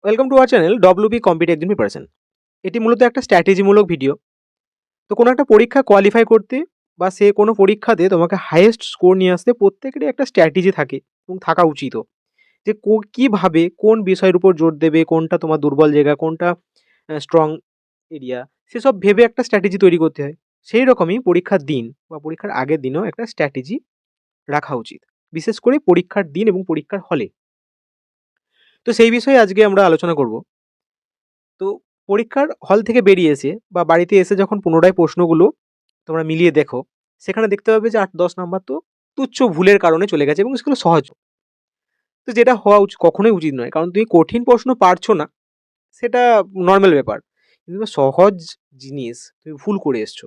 Welcome to our channel WP competitive exam preparation. এটি মূলত একটা স্ট্র্যাটেজিমূলক ভিডিও। তো কোনো একটা পরীক্ষা কোয়ালিফাই করতে বা সে কোনো পরীক্ষাতে তোমাকে হাইয়েস্ট স্কোর নিয়ে আসতে প্রত্যেকেরই একটা স্ট্র্যাটেজি থাকে এবং থাকা উচিতও। যে কীভাবে কোন বিষয়ের উপর জোর দেবে, কোনটা তোমার দুর্বল জায়গা, কোনটা স্ট্রং এরিয়া, সেসব ভেবে একটা স্ট্র্যাটেজি তৈরি করতে হয়। সেই রকমই পরীক্ষার দিন বা পরীক্ষার আগের দিনেও একটা স্ট্র্যাটেজি রাখা উচিত, বিশেষ করে পরীক্ষার দিন এবং পরীক্ষার হলে। তো সেই বিষয়ে আজকে আমরা আলোচনা করব। তো পরীক্ষার হল থেকে বেরিয়ে এসে বা বাড়িতে এসে যখন পুনরায় প্রশ্নগুলো তোমরা মিলিয়ে দেখো, সেখানে দেখতে পাবে যে ৮-১০ নাম্বার তো তুচ্ছ ভুলের কারণে চলে গেছে এবং সেগুলো সহজ। তো যেটা হওয়া কখনোই উচিত নয়। কারণ তুমি কঠিন প্রশ্ন পারছো না, সেটা নরমাল ব্যাপার। কিন্তু সহজ জিনিস তুমি ভুল করে এসছো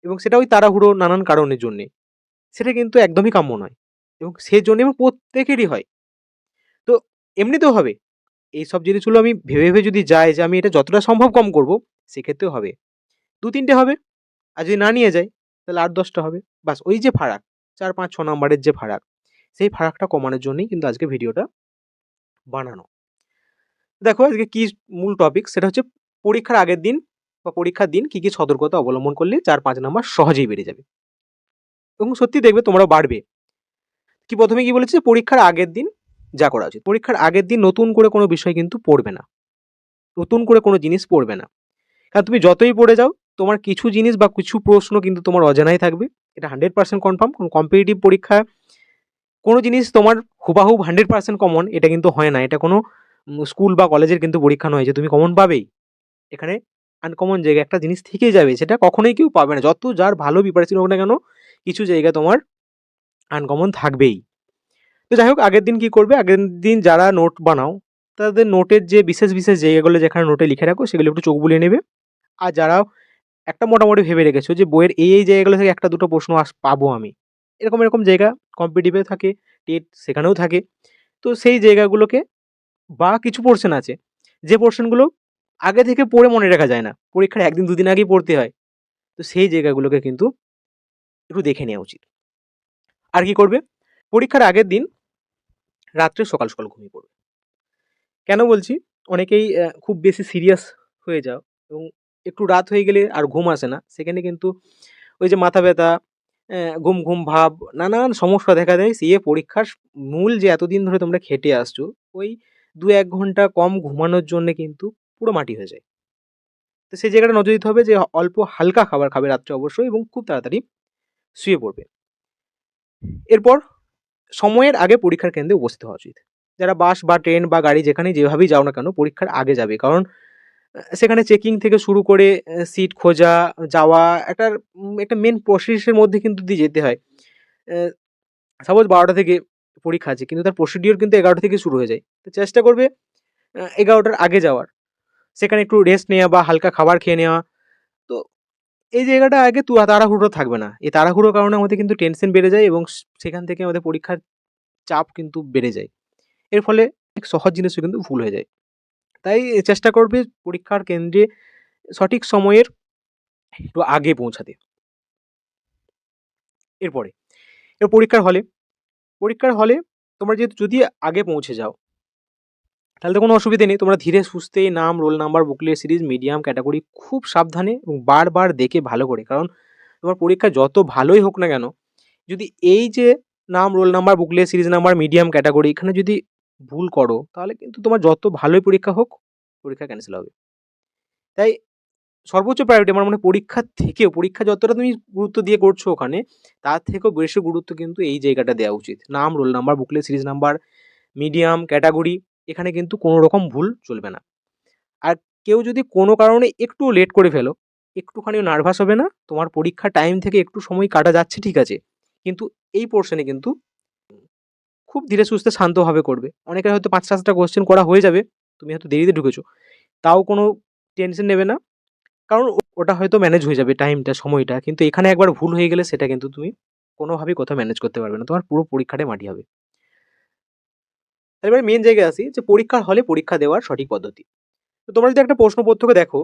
এবং সেটা ওই তাড়াহুড়ো নানান কারণের জন্যে। সেটা কিন্তু একদমই কাম্য নয় এবং সেজন্য এবং প্রত্যেকেরই হয়। তো এমনিতেও হবে। এইসব জিনিসগুলো আমি ভেবে, ভেবে যদি যাই যে আমি এটা যতটা সম্ভব কম করব, সেক্ষেত্রেও হবে। ২-৩ টে হবে। আর যদি না নিয়ে যাই তাহলে ৮-১০ টা হবে। বাস ওই যে ফারাক ৪, ৫, ৬ নাম্বারের যে ফারাক, সেই ফারাকটা কমানোর জন্যই কিন্তু আজকে ভিডিওটা বানানো। দেখো আজকে কি মূল টপিক, সেটা হচ্ছে পরীক্ষার আগের দিন বা পরীক্ষার দিন কি, কি সতর্কতা অবলম্বন করলে ৪-৫ নাম্বার সহজেই বেড়ে যাবে এবং সত্যি দেখবে তোমরাও বাড়বে। প্রথমে কি বলেছি, পরীক্ষার আগের দিন যা করা উচিত। পরীক্ষার আগের দিন নতুন করে কোনো বিষয় কিন্তু পড়বে না। নতুন করে কোনো জিনিস পড়বে না। কারণ তুমি যতই পড়ে যাও, তোমার কিছু জিনিস বা কিছু প্রশ্ন কিন্তু তোমার অজানাই থাকবে। এটা 100% কনফার্ম। কারণ কম্পিটিটিভ পরীক্ষা কোনো জিনিস তোমার হুবাহুব 100% কমন এটা কিন্তু হয় না। এটা কোনো স্কুল বা কলেজের কিন্তু পরীক্ষা নয় যে তুমি কমন পাবেই। এখানে আনকমন জায়গায় একটা জিনিস থেকেই যাবে, সেটা কখনোই কেউ পাবে না। যত যার ভালো প্রিপারেশন হোক না কেন, কিছু জায়গা তোমার আনকমন থাকবেই। তো যাই হোক, আগের দিন কি করবে, আগের দিন যারা নোট বানাও তাদের নোটের যে বিশেষ, বিশেষ জায়গাগুলো যেখানে নোটে লিখে রাখো সেগুলো একটু চোখ বুলিয়ে নেবে। আর যারা একটা মোটামুটি ভেবে রেখেছো যে বইয়ের এই জায়গাগুলো থেকে ১টা-২টো প্রশ্ন পাবো আমি। এরকম জায়গা কম্পিটিটিভে থাকে, টেট সেখানেও থাকে। তো সেই জায়গাগুলোকে বা কিছু পোরশন আছে, যে পোরশনগুলো আগে থেকে পড়ে মনে রাখা যায় না। পরীক্ষার ১ দিন ২ দিন আগেই পড়তে হয়। তো সেই জায়গাগুলোকে কিন্তু একটু দেখে নেওয়া উচিত। আর কি করবে? পরীক্ষার আগের দিন রাত্রে সকাল, সকাল ঘুমিয়ে পড়বে। কেন বলছি? অনেকেই খুব বেশি সিরিয়াস হয়ে যাও এবং একটু রাত হয়ে গেলে আর ঘুম আসে না। সেখানে কিন্তু ওই যে মাথা ব্যথা, ঘুম, ঘুম ভাব, নানান সমস্যা দেখা দেয়। সিএ পরীক্ষার মূল যে এতদিন ধরে তোমরা খেটে আসছো, ওই ২-১ ঘন্টা কম ঘুমানোর জন্যে কিন্তু পুরো মাটি হয়ে যায়। তো সেই জায়গাটা নজর দিতে হবে যে অল্প হালকা খাবার খাবে রাত্রে অবশ্যই এবং খুব তাড়াতাড়ি শুয়ে পড়বে। এরপর সময়ের আগে পরীক্ষার কেন্দ্রে উপস্থিত হওয়া উচিত। যারা বাস বা ট্রেন বা গাড়ি যেখানেই যেভাবেই যাও না কেন, পরীক্ষার আগে যাবে। কারণ সেখানে চেকিং থেকে শুরু করে সিট খোঁজা, যাওয়া একটা মেইন প্রসেসের মধ্যে কিন্তু দিয়ে যেতে হয়। সাপোজ ১২টা থেকে পরীক্ষা আছে কিন্তু তার প্রসিডিওর কিন্তু ১১টা থেকে শুরু হয়ে যায়। তো চেষ্টা করবে ১১টার আগে যাওয়ার। সেখানে একটু রেস্ট নেওয়া বা হালকা খাবার খেয়ে নেওয়া। তো এই জায়গাটা আগে তাড়াহুড়ো থাকবে না। এই তাড়াহুড়োর কারণে আমাদের কিন্তু টেনশন বেড়ে যায় এবং সেখান থেকে আমাদের পরীক্ষার চাপ কিন্তু বেড়ে যায়। এর ফলে অনেক সহজ জিনিসও কিন্তু ভুল হয়ে যায়। তাই চেষ্টা করবে পরীক্ষার কেন্দ্রে সঠিক সময়ের একটু আগে পৌঁছাতে। এরপরে পরীক্ষার হলে তোমরা যদি আগে পৌঁছে যাও, তাহলে তো কোনো অসুবিধে নেই। তোমরা ধীরে সুস্থে নাম, roll number, booklet series, medium category খুব সাবধানে এবং বারবার দেখে ভালো করে। কারণ তোমার পরীক্ষা যত ভালোই হোক না কেন, যদি এই যে নাম, roll number, booklet series number, medium category এখানে যদি ভুল করো, তাহলে কিন্তু তোমার যত ভালোই পরীক্ষা হোক, পরীক্ষা ক্যানসেল হবে। তাই সর্বোচ্চ প্রায়োরিটি আমার মনে হয় পরীক্ষা যতটা তুমি গুরুত্ব দিয়ে করছো ওখানে, তার থেকেও বেশি গুরুত্ব কিন্তু এই জায়গাটা দেওয়া উচিত। নাম, roll number, booklet series number, medium category এখানে কিন্তু কোনো রকম ভুল চলবে না। আর কেউ যদি কোনো কারণে একটু লেট করে ফেলো, একটুখানিও নার্ভাস হবে না। তোমার পরীক্ষার টাইম থেকে একটু সময় কাটা যাচ্ছে ঠিক আছে, কিন্তু এই পোর্শনে কিন্তু খুব ধীরে সুস্থে শান্তভাবে করবে। অনেকের হয়তো ৫-৭টা কোয়েশ্চেন করা হয়ে যাবে, তুমি হয়তো দেরিতে ঢুকেছো, তাও কোনো টেনশন নেবে না। কারণ ওটা হয়তো ম্যানেজ হয়ে যাবে টাইমটা, সময়টা। কিন্তু এখানে একবার ভুল হয়ে গেলে সেটা কিন্তু তুমি কোনোভাবেই কোথাও ম্যানেজ করতে পারবে না। তোমার পুরো পরীক্ষাটাই মাটি হবে। এবারে মেইন জায়গায় আসি যে পরীক্ষার হলে পরীক্ষা দেওয়ার সঠিক পদ্ধতি। তো তোমরা যদি একটা প্রশ্নপত্রকে দেখো,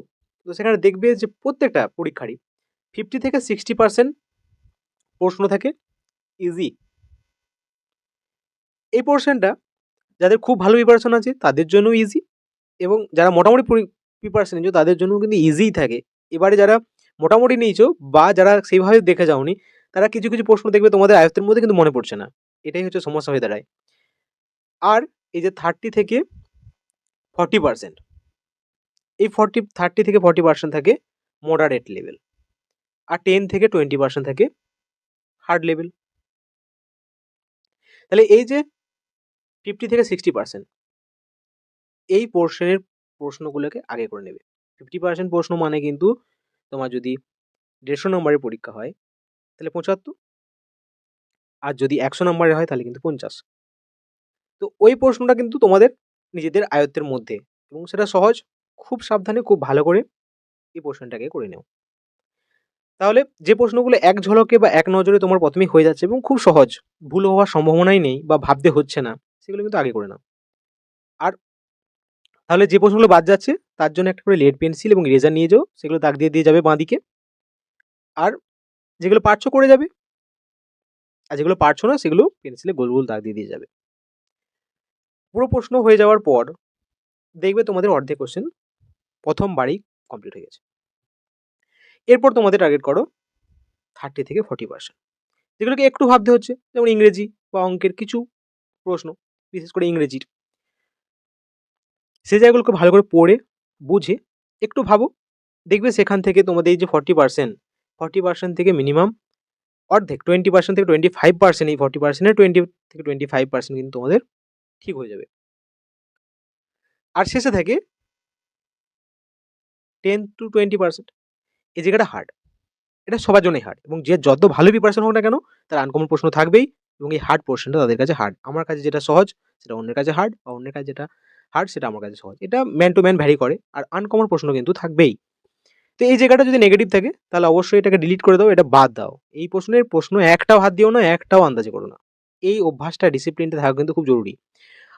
তো সেখানে দেখবে যে প্রত্যেকটা পরীক্ষারই 50 থেকে 60% প্রশ্ন থাকে ইজি। এই পোর্শনটা যাদের খুব ভালো প্রিপারেশন আছে তাদের জন্য ইজি, এবং যারা মোটামুটি প্রিপারেশন নিয়েছো তাদের জন্য কিন্তু ইজিই থাকে। এবারে যারা মোটামুটি নিয়েছো বা যারা সেইভাবে দেখে যাওনি, তারা কিছু কিছু প্রশ্ন দেখবে তোমাদের আয়ত্তের মধ্যে কিন্তু মনে পড়ছে না, এটাই হচ্ছে সমস্যা হয়ে দাঁড়ায়। আর এই যে 30 থেকে 40%, এই 30 থেকে 40% থাকে মডারেট লেভেল, আর 10 থেকে 20% থাকে হার্ড লেভেল। তাহলে এই যে 50 থেকে 60% এই পোর্শনের প্রশ্নগুলোকে আগে করে নেবে। 50% প্রশ্ন মানে কিন্তু তোমার যদি 150 নম্বরের পরীক্ষা হয় তাহলে 75, আর যদি 100 নম্বরের হয় তাহলে কিন্তু 50। তো ওই প্রশ্নটা কিন্তু তোমাদের নিজেদের আয়ত্তের মধ্যে, এবং সেটা সহজ। খুব সাবধানে খুব ভালো করে এই প্রশ্নটাকে করে নেও। তাহলে যে প্রশ্নগুলো এক ঝলকে বা এক নজরে তোমার প্রথমেই হয়ে যাচ্ছে এবং খুব সহজ, ভুল হওয়ার সম্ভাবনাই নেই বা ভাবতে হচ্ছে না, সেগুলো কিন্তু আগে করে নাও। আর তাহলে যে প্রশ্নগুলো বাদ যাচ্ছে তার জন্য একটা করে লেড পেন্সিল এবং ইরেজার নিয়ে যাও, সেগুলো দাগ দিয়ে দিয়ে যাবে বাঁদিকে। আর যেগুলো পারছো করে যাবে, আর যেগুলো পারছো না সেগুলো পেন্সিলে গোল গোল দাগ দিয়ে দিয়ে যাবে। পুরো প্রশ্ন হয়ে যাওয়ার পর দেখবে তোমাদের অর্ধেক কোশ্চেন প্রথমবারই কমপ্লিট হয়ে গেছে। এরপর তোমাদের টার্গেট করো 30 থেকে 40%, যেগুলোকে একটু ভাবতে হচ্ছে, যেমন ইংরেজি বা অঙ্কের কিছু প্রশ্ন, বিশেষ করে ইংরেজির। সেই জায়গাগুলোকে ভালো করে পড়ে বুঝে একটু ভাবো, দেখবে সেখান থেকে তোমাদের এই যে 40% থেকে মিনিমাম অর্ধেক 20% থেকে 25%, এই 40%-এর 20 থেকে 25% কিন্তু তোমাদের ঠিক হয়ে যাবে। আর শেষে থাকে 10 to 20%, এই জায়গাটা হার্ড। এটা সবার জন্যই হার্ড, এবং যে যত ভালো প্রিপারেশন হোক না কেন তার আনকমন প্রশ্ন থাকবেই, এবং এই হার্ড পোর্শনটা তাদের কাছে হার্ড। আমার কাছে যেটা সহজ সেটা অন্যের কাছে হার্ড, বা অন্যের কাছে যেটা হার্ড সেটা আমার কাছে সহজ। এটা ম্যান টু ম্যান ভ্যারি করে, আর আনকমন প্রশ্ন কিন্তু থাকবেই। তো এই জায়গাটা যদি নেগেটিভ থাকে তাহলে অবশ্যই এটাকে ডিলিট করে দাও, এটা বাদ দাও। এই প্রশ্ন একটাও হাত দিও না, একটাও আন্দাজে করো না। এই অভ্যাসটা, ডিসিপ্লিনটা থাকা কিন্তু খুব জরুরি।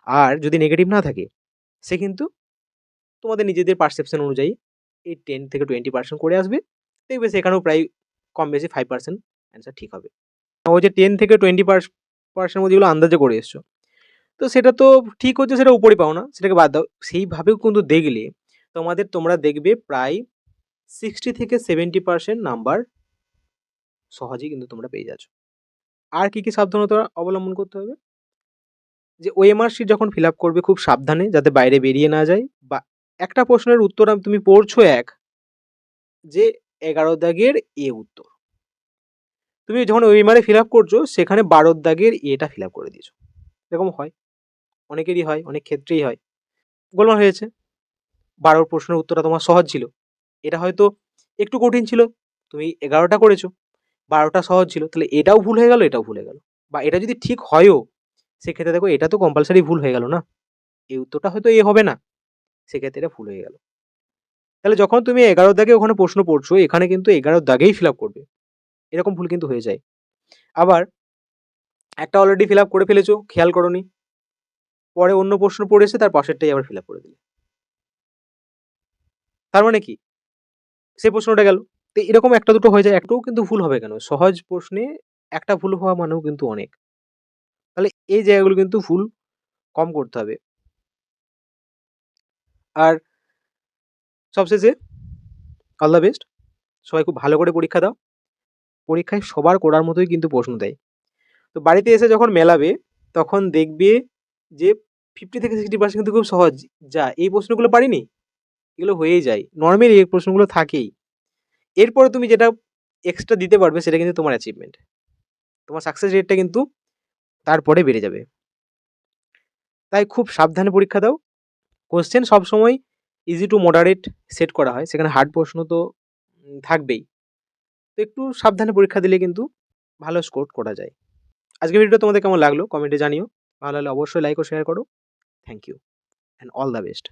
আর যদি নেগেটিভ না থাকে, সে কিন্তু তোমাদের নিজেদের পারসেপশন অনুযায়ী এই 10 থেকে 20% করে আসবে, দেখবে সেখানেও প্রায় কম বেশি 5% অ্যান্সার ঠিক হবে। ওই যে 10 থেকে 20% মধ্যে যেগুলো আন্দাজে করে এসছো, তো সেটা তো ঠিক হচ্ছে, সেটা উপরে পাও না, সেটাকে বাদ দাও। সেইভাবেও কিন্তু দেখলে তোমরা দেখবে প্রায় 60 থেকে 70% নাম্বার সহজেই কিন্তু তোমরা পেয়ে যাচ্ছ। আর কি কি সাবধানতা অবলম্বন করতে হবে, যে ওএমআর শিট যখন ফিল আপ করবে খুব সাবধানে, যাতে বাইরে বেরিয়ে না যায়, বা একটা প্রশ্নের উত্তর তুমি পড়ছো যে 11 দাগের এ উত্তর, তুমি যখন ওএমআর ফিল আপ করছো সেখানে 12 দাগের এটা ফিল আপ করে দিয়েছো। এরকম হয়, অনেকেরই হয়, অনেক ক্ষেত্রেই হয়। গোলমাল হয়েছে, 12 প্রশ্নের উত্তরটা তোমার সহজ ছিল, এটা হয়তো একটু কঠিন ছিল, তুমি 11টা করেছো, 12টা সহজ ছিল, তাহলে এটাও ভুল হয়ে গেল, এটাও ভুল হয়ে গেল। বা এটা যদি ঠিক হয়ও, সেক্ষেত্রে দেখো এটা তো কম্পালসারি ভুল হয়ে গেল না, এই উত্তরটা হয়তো এ হবে না, সেক্ষেত্রে এটা ভুল হয়ে গেল। তাহলে যখন তুমি 11 দাগে ওখানে প্রশ্ন পড়ছো, এখানে কিন্তু 11 দাগেই ফিল আপ করবে, এরকম ভুল কিন্তু হয়ে যায়। আবার একটা অলরেডি ফিল আপ করে ফেলেছো, খেয়াল করোনি, পরে অন্য প্রশ্ন পড়েছে তার পাশেরটাই আবার ফিল আপ করে দিলে, তার মানে কি সেই প্রশ্নটা গেল। তো এরকম একটা দুটো হয়ে যায়, একটাও কিন্তু ভুল হবে কেন, সহজ প্রশ্নে একটা ভুল হওয়া মানেও কিন্তু অনেক। তাহলে এই জায়গাগুলো কিন্তু ভুল কম করতে হবে। আর সবশেষে অল দ্য বেস্ট, সবাই খুব ভালো করে পরীক্ষা দাও। পরীক্ষায় সবার করার মতোই কিন্তু প্রশ্ন দেয়, তো বাড়িতে এসে যখন মেলাবে তখন দেখবে যে 50 থেকে 60% কিন্তু খুব সহজ, যা এই প্রশ্নগুলো পারিনি, এগুলো হয়েই যায়, নর্মালি এই প্রশ্নগুলো থাকেই। এরপরে তুমি যেটা এক্সট্রা দিতে পারবে সেটা কিন্তু তোমার অ্যাচিভমেন্ট, তোমার সাকসেস রেটটা কিন্তু তারপরে বেড়ে যাবে। তাই খুব সাবধানে পরীক্ষা দাও। কোশ্চেন সবসময় ইজি টু মডারেট সেট করা হয়, সেখানে হার্ড প্রশ্ন তো থাকবেই। তো একটু সাবধানে পরীক্ষা দিলে কিন্তু ভালো স্কোর করা যায়। আজকের ভিডিওটা তোমাদের কেমন লাগলো কমেন্টে জানিও, ভালো লাগলে অবশ্যই লাইক ও শেয়ার করো। Thank you and all the best.